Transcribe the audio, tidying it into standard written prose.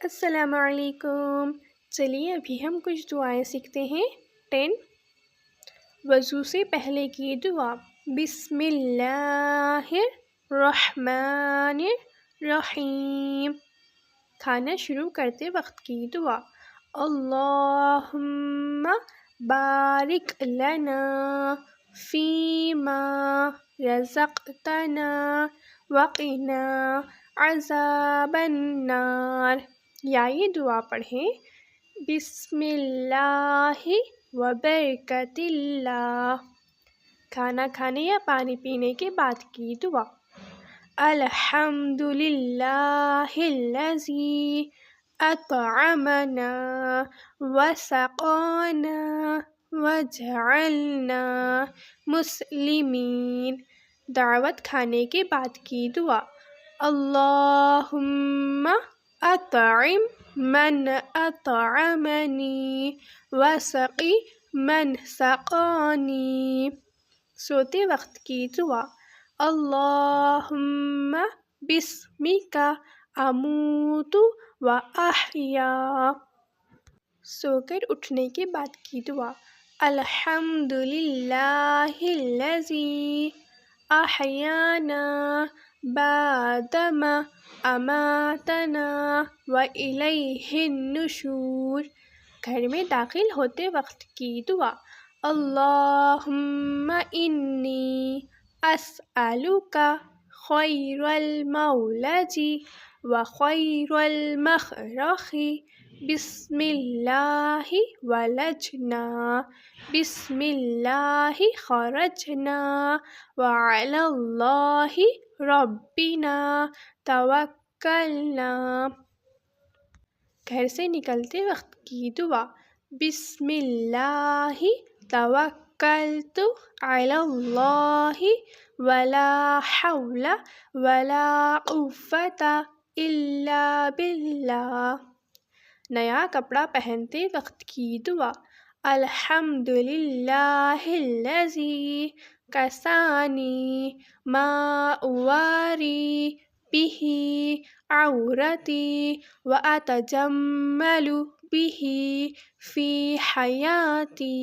السلام علیکم۔ چلیے ابھی ہم کچھ دعائیں سیکھتے ہیں۔ 10 وضو سے پہلے کی دعا۔ بسم اللہ الرحمن الرحیم۔ کھانا شروع کرتے وقت کی دعا۔ اللہم بارک لنا فیما رزقتنا وقنا عذاب النار۔ یا یہ دعا پڑھیں۔ بسم اللہ وبرکت اللہ۔ کھانا کھانے یا پانی پینے کے بعد کی دعا۔ الحمد للہ الذی اطعمنا وسقانا وجعلنا مسلمین۔ دعوت کھانے کے بعد کی دعا۔ اللہم اطعم من اطعمنی وسقی من سقانی۔ سوتے وقت کی دعا۔ اللہم بسمک اموت و احیا۔ سو کر اٹھنے کے بعد کی دعا۔ الحمد للہ الذی احیانا بعدما اماتنا والیہ النشور۔ گھر میں داخل ہوتے وقت کی دعا۔ اللہم انی اسألک خیر المولج وخیر المخرج۔ بسم اللہ ولجنا بسم اللہ خرجنا وعلی اللہ ربنا توکلنا۔ گھر سے نکلتے وقت کی دعا۔ بسم اللہ توکلت علی اللہ ولا حول ولا قوة الا باللہ۔ نیا کپڑا پہنتے وقت کی دعا۔ الحمد للہ الذی کسانی ما اواری بہ عورتی واتجمل بہ فی حیاتی۔